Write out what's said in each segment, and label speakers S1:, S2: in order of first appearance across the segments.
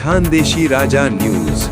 S1: खानदेशी राजा news.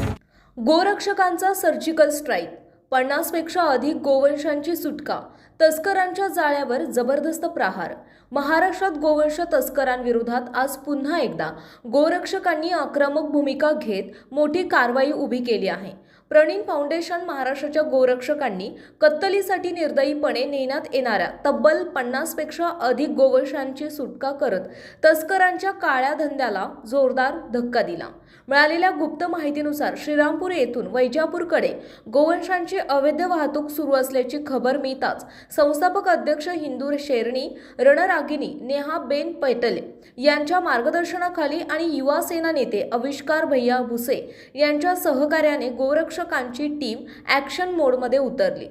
S2: गोरक्षकांचा surgical strike, 50 पेक्षा अधिक गोवंशांची सुटका, तस्करांच्या जाळ्यावर जबरदस्त प्रहार। महाराष्ट्रात गोवंश तस्करांविरोधात आज पुन्हा एकदा गोरक्षकांनी आक्रमक भूमिका घेत मोठी कारवाई उभी केली आहे। प्रणीन फाउंडेशन महाराष्ट्राच्या गोरक्षकांनी कत्तलीसाठी निर्दयीपणे नेण्यात येणाऱ्या तब्बल 50 पेक्षा अधिक गोवंशांची सुटका करत तस्करांच्या काळ्या धंद्याला जोरदार धक्का दिला। मिळालेल्या गुप्त माहितीनुसार श्रीरामपूर येथून वैजापूरकडे गोवंशांची अवैध वाहतूक सुरू असल्याची खबर मिळताच संस्थापक अध्यक्ष हिंदू शेरणी रणरागिनी नेहा बेन पैटले यांच्या मार्गदर्शनाखाली आणि युवा सेना नेते आविष्कार भैया भुसे यांच्या सहकार्याने गोरक्षकांची टीम ॲक्शन मोडमध्ये उतरली।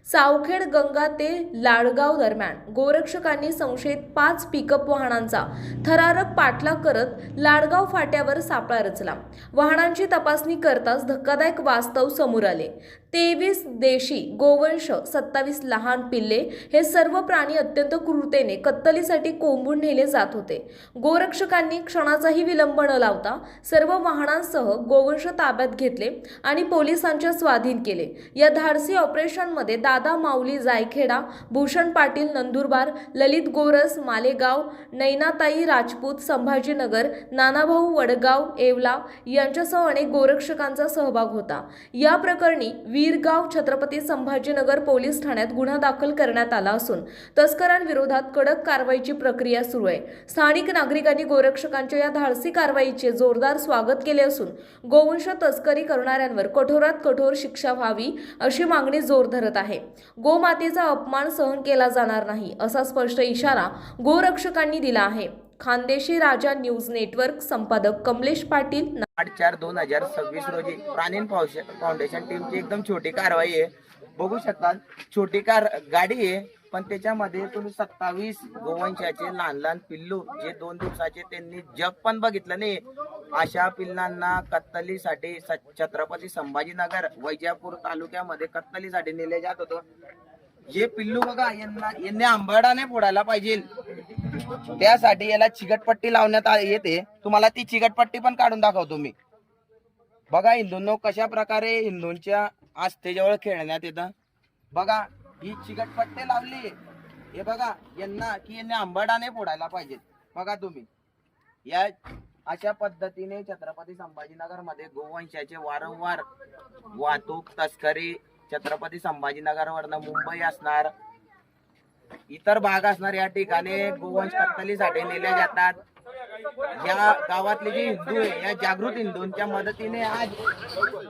S2: सावखेड गंगा ते लाडगाव दरम्यान गोरक्षकांनी संशयित 5 पिकअप वाहनांचा थरारक पाठलाग करत लाडगाव फाट्यावर सापळा रचला। वाहनांची तपासणी करताच धक्कादायक वास्तव समोर आले। 23 देशी गोवंश, 27 लहान पिल्ले हे सर्व प्राणी अत्यंत क्रूरतेने कत्तलीसाठी कोंबून नेले जात होते। गोरक्षकांनी क्षणाचाही विलंब न लावता सर्व वाहनांसह गोवंश ताब्यात घेतले आणि पोलिसांच्या स्वाधीन केले। या धाडसी ऑपरेशनमध्ये दादा माऊली जायखेडा, भूषण पाटील नंदुरबार, ललित गोरस मालेगाव, नैनाताई राजपूत संभाजीनगर, नानाभाऊ वडगाव येवला यांच्यासह अनेक गोरक्षकांचा सहभाग होता। या प्रकरणी वीरगाव छत्रपती संभाजीनगर पोलीस ठाण्यात गुन्हा दाखल करण्यात आला असून तस्करांविरोधात कडक कारवाईची प्रक्रिया सुरू आहे। स्थानिक नागरिकांनी गोरक्षकांच्या या धाडसी कारवाईचे जोरदार स्वागत केले असून गोवंश तस्करी करणाऱ्यांवर कठोरात कठोर शिक्षा व्हावी अशी मागणी जोर धरत आहे। गोमातेचा अपमान सहन केला जाणार नाही असा स्पष्ट इशारा गोरक्षकांनी दिला आहे। खानदेशी राजा न्यूज नेटवर्क संपादक कमलेश पाटील।
S3: 8/4/2026 रोजी प्राणीन फाउंडेशन टीमची एकदम छोटी कारवाई आहे। बघू शकता, छोटी गाडी आहे, पण त्याच्यामध्ये तुम्ही 27 गोवंशाचे लहान लहान पिल्लू जे 2 दिवसाचे त्यांनी जग पण बघितलं नाही अशा पिल्लांना कत्तलीसाठी छत्रपती संभाजीनगर वैजापूर तालुक्यामध्ये कत्तलीसाठी नेले जात होतं। जे पिल्लू बघा, यांनी आंबरडाने फोडायला पाहिजे, त्यासाठी याला चिकटपट्टी लावण्यात येते। तुम्हाला ती चिकटपट्टी पण काढून दाखवतो मी। बघा हिंदूंनो कशा प्रकारे हिंदूंच्या आस्थेजवळ खेळण्यात येतं। बघा ही चिकटपट्टी लावली, हे बघा यांनी आंबरडाने फोडायला पाहिजे। बघा तुम्ही, या अशा पद्धतीने छत्रपती संभाजीनगर मध्ये गोवंशाचे वारंवार वाहतूक तस्करी छत्रपती संभाजीनगरवरनं मुंबई असणार, इतर भाग असणार, या ठिकाणी गोवंश कत्तलीसाठी नेले जातात। या गावातले जे हिंदू आहे, या जागृत हिंदूंच्या मदतीने आज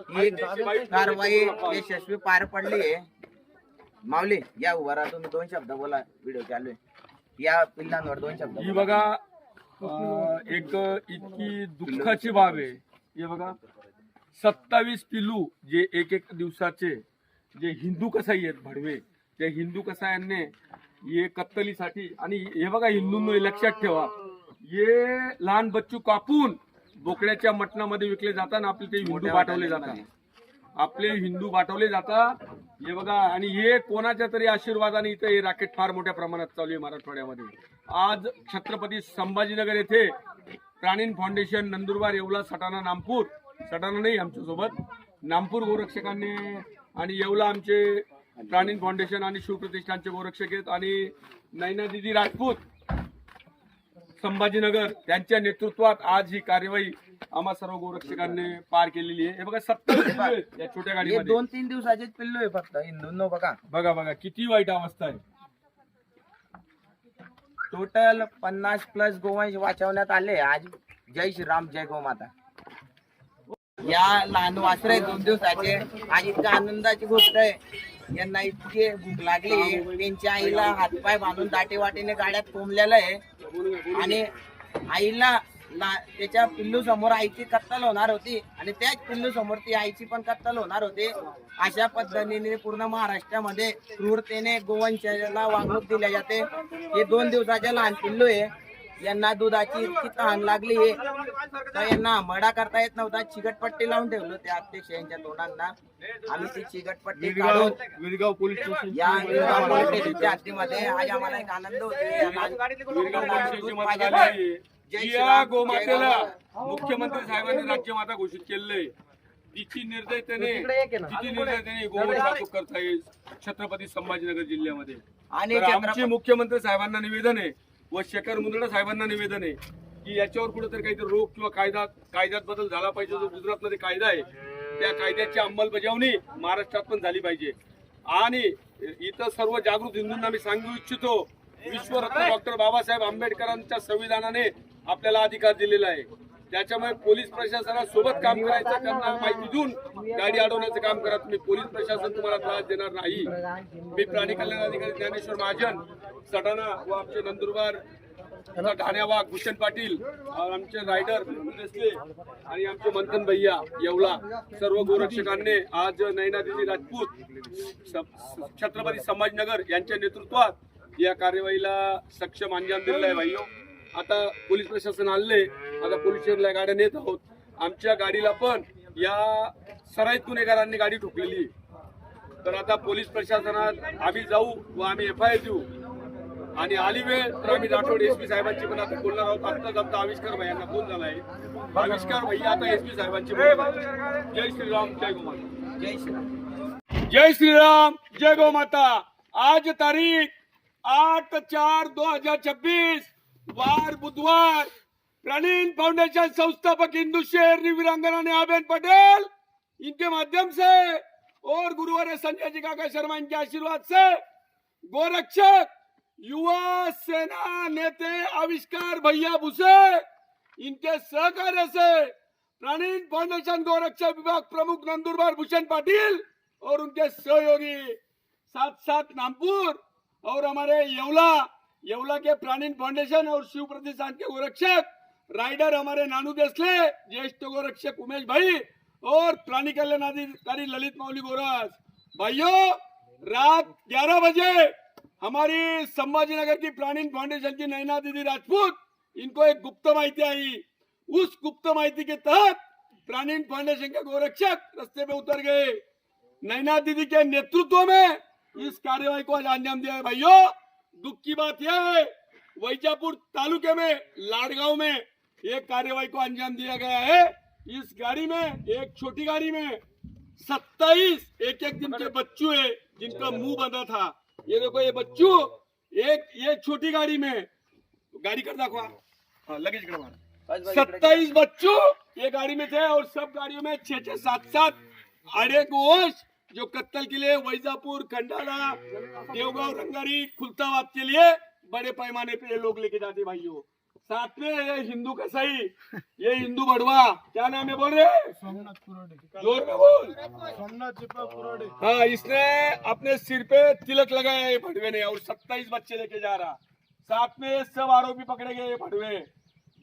S3: ही कारवाई यशस्वी पार पडली आहे। माऊली या उभा राहा, तुम्ही 2 शब्द बोला, व्हिडिओ चालू आहे। या पिल्लांवर 2 शब्द।
S4: ही बघा एक इतकी दुःखाची बाब आहे। हे बघा 27 पिल्लू जे एक दिवसाचे जे हिंदू कसाई आहेत भडवे, त्या हिंदू कसायांनी हे कत्तलीसाठी, आणि हे बघा हिंदूंनो लक्षात ठेवा, हे लहान बच्चू कापून बोकड्याच्या मटणामध्ये विकले जातात, आपले ते हिंदू पाठवले जातात, आपले हिंदू पाठवले जातात। हे बघा, आणि हे कोणाच्या तरी आशीर्वादाने इथे हे राकेट फार मोठ्या प्रमाणात चालू आहे मराठवाड्यामध्ये। आज छत्रपती संभाजीनगर येथे प्राणीन फाउंडेशन नंदुरबार येवला सटाणा नामपूर, सटाणा नाही आमच्या सोबत, नामपूर गोरक्षकांनी आणि येवला आमचे प्राणीन फाउंडेशन आणि शिवप्रतिष्ठानचे गोरक्षक आहेत, आणि नैना दिदी राजपूत संभाजीनगर त्यांच्या नेतृत्वात आज ही कारवाई आम्हा सर्व गोरक्षकांनी पार केलेली आहे। हे बघा 70 या छोट्या गाडीमध्ये
S3: 2-3 दिवसाचे पिल्लू आहे फक्त हिंदूंनो। बघा
S4: बघा बघा किती वाईट अवस्था आहे।
S3: टोटल 50+ गोवंश वाचवण्यात आले आज। जय श्रीराम, जय गोमाता। या लहान वासरे 2 दिवसाचे, आज इतका आनंदाची गोष्ट आहे। यांना इतके भूक लागली, त्यांच्या आईला हातपाय बांधून दाटीवाटीने गाड्यात कोंबलेलं आहे, आणि आईला त्याच्या पिल्लू समोर आईची कत्तल होणार होती, आणि त्याच पिल्लू समोर ती आईची पण कत्तल होणार होती। अशा पद्धतीने पूर्ण महाराष्ट्रामध्ये क्रूरतेने गोवंशाला वागणूक दिल्या जाते। हे 2 दिवसाचे लहान पिल्लू आहे, यांना दुधाची इतकी तहान लागली आहे तर यांना मडा करता येत नव्हता। चिकटपट्टी लावून ठेवलं त्या अध्यक्ष यांच्या तोंडांना। आम्ही ती चिकटपट्टी काढून
S4: विरगाव पोलीस स्टेशन
S3: या हद्दीमध्ये आज आम्हाला एक आनंद होतो। जय
S4: या
S3: श्रीराम, जय
S4: गोमातेला
S3: राम.
S4: मुख्यमंत्री साहेबांनी राज्यमाता घोषित केलेले, तिची निर्दयतेने गोवंश वाहतूक करता येईल छत्रपती संभाजीनगर जिल्ह्यामध्ये.
S3: आणि
S4: तर
S3: छत्रपती-
S4: आमचे मुख्यमंत्री साहेबांना निवेदन आहे व शेखर मुंदडा साहेबांना निवेदन आहे की याच्यावर कुठेतरी काहीतरी रोख किंवा कायद्यात बदल झाला पाहिजे. जो गुजरातमध्ये कायदा आहे त्या कायद्याची अंमलबजावणी महाराष्ट्रात पण झाली पाहिजे. आणि इथं सर्व जागृत हिंदूंना मी सांगू इच्छितो, विश्वरत्न डॉक्टर बाबासाहेब आंबेडकरांच्या संविधानाने आपल्याला अधिकार दिलेला आहे. त्याच्यामुळे पोलीस प्रशासनासोबत काम करायचं, त्यांना माहिती देऊन गाडी अडवण्याचं काम करा. तुम्ही पोलीस प्रशासन तुम्हाला त्रास देणार नाही. मी प्राणी कल्याण अधिकारी ज्ञानेश्वर महाजन सटाणा व आमचे नंदुरबार ठाण्यावाग भूषण पाटील, आमचे रायडर देसले आणि आमचे मंथन भैया येवला, सर्व गोरक्षकांनी आज नैनादेवी राजपूत छत्रपती संभाजीनगर यांच्या नेतृत्वात या कार्यवाहीला सक्षम अंजाम दिलेला आहे. भाईयो, आता पोलीस प्रशासन आले, आता पोलीस स्टेशनला गाड्या नेत आहोत. आमच्या गाडीला पण या सराईत गुन्हेगारांनी गाडी ठोकलेली आहे. तर आता पोलीस प्रशासनात आम्ही जाऊ व आम्ही FIR देऊ. आणि आली वेळ तर आम्ही राठोड SP साहेबांची पण आता बोलणार आहोत. आत्ताच आमचा आविष्कार भैयांना फोन झाला आहे. आविष्कार भैया आता SP साहेबांची बोलणार. जय श्रीराम, जय गोमाता.
S3: जय श्रीराम.
S4: जय श्रीराम, जय गोमाता. आज तारीख 8/4/2026 वार बुधवार. प्रणीन फाउंडेशन संस्थापक हिंदू शहर वीरांगना नेहाबेन पटेल इनके माध्यम से और गुरुवार संजय जी काका शर्मा इनके आशीर्वाद से गोरक्षक युवा सेना नेते आविष्कार भैया भूसे इनके सहकार्य से प्राणीन फाउंडेशन गोरक्षक विभाग प्रमुख नंदुरबार भूषण पाटिल और उनके सहयोगी साथ नामपुर और हमारे येवला के प्राणीन फाउंडेशन और शिव प्रतिष्ठान के गोरक्षक राइडर हमारे नानू देसले, ज्येष्ठ गोरक्षक उमेश भाई और प्राणी कल्याण अधिकारी ललित माउली गोरस। भाइयों, रात 11 बजे हमारी संभाजीनगर की प्राणीन फाउंडेशन की नैना दीदी राजपूत, इनको एक गुप्त माहिती आई। उस गुप्त माहिती के तहत प्राणीन फाउंडेशन के गोरक्षक रास्ते पे उतर गए। नैना दीदी के नेतृत्व में इस कार्यवाही को आज अंजाम दिया है। भाइयों, दुख की बात यह है, वैजापुर तालुके में लाड़गांव में एक कार्यवाही को अंजाम दिया गया है। इस गाड़ी में, एक छोटी गाड़ी में 27 एक दिन के बच्चों है जिनका मुंह बंधा था। ये देखो, ये बच्चों ये छोटी गाड़ी में, गाड़ी कर दाखवा, हाँ लगेज करवा, 27 बच्चों ये गाड़ी में थे और सब गाड़ियों में 6-6, 7-7 आड़े गोश जो कत्ल के लिए वैजापुर, खंडाला, देवगांव, रंगारी, खुलताबाद के लिए बड़े पैमाने पे ये लोग लेके जाते। भाइयों, साथ में ये हिंदू कसाई, ये हिंदू बड़वा, क्या नाम है बोल रहे? जोर में बोल। हाँ, इसने अपने सिर पे तिलक लगाया है भड़वे ने और 27 बच्चे लेके जा रहा। साथ में सब आरोपी पकड़े गए भड़वे,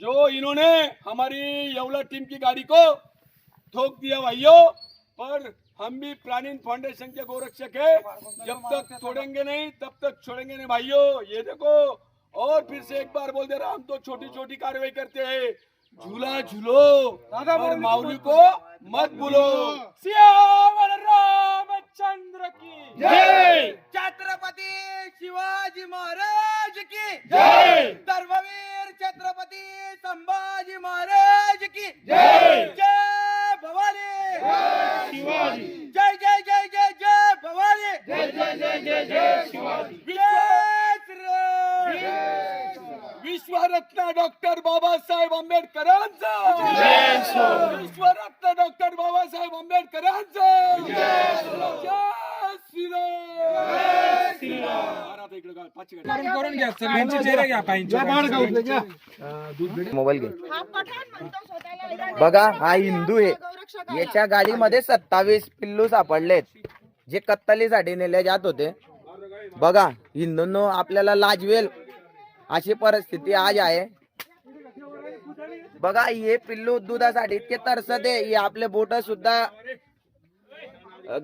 S4: जो इन्होंने हमारी येवला टीम की गाड़ी को ठोक दिया। भाइयों, पर हम भी प्राणीन फाउंडेशन के गोरक्षक है, जब तक तोड़ेंगे नहीं तब तक छोड़ेंगे नहीं। भाइयों, ये देखो, और फिर से एक बार बोल दे रहा, हम तो छोटी छोटी कार्रवाई करते हैं। झूला झूलो और माऊली को मत भूलो। सियावर रामचंद्र की जय,
S3: छत्रपती शिवाजी महाराज की
S4: जय,
S3: धर्मवीर छत्रपती संभाजी महाराज की
S4: जय,
S3: जय भवानी,
S4: जय शिवाजी,
S3: जय जय जय जय जय भवानी,
S4: जय जय जय जय जय शिवाजी। विश्वरत्न डॉक्टर बाबासाहेब आंबेडकरांचा जय, विश्वरत्न डॉक्टर बाबासाहेब आंबेडकरांचा जय श्रीराम।
S5: करून घ्या सगळ्यांचे चेहरे घ्या
S3: मोबाईल घे। बघा, हा हिंदू आहे, याच्या गाडीमध्ये 27 पिल्लू सापडलेत जे कत्तलीसाठी नेले जात होते। बघा, हिंदूंनो, आपल्याला लाजवेल अशी परिस्थिती आज आहे। बघा, हे पिल्लू दुधासाठी इतके तरसत आहे, हे आपले बोट सुद्धा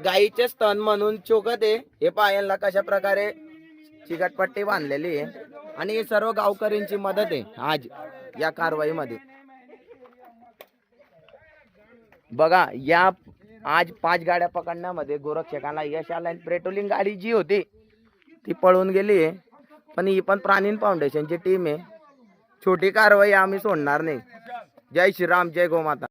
S3: गाईचे स्तन म्हणून चोखत आहे। हे पायांना कशा प्रकारे चिकटपट्टी बांधलेली आहे आणि हे सर्व गावकऱ्यांची मदत आहे आज या कारवाईमध्ये। बघा, या आज 5 गाड्या पकडण्यामध्ये गोरक्षकांना यश आलं। पेट्रोलिंग गाडी जी होती ती पळून गेली आहे, पण ही पण प्राणीन फाउंडेशनची टीम आहे, छोटी कारवाई आम्ही सोडणार नाही. जय श्रीराम, जय गोमाता.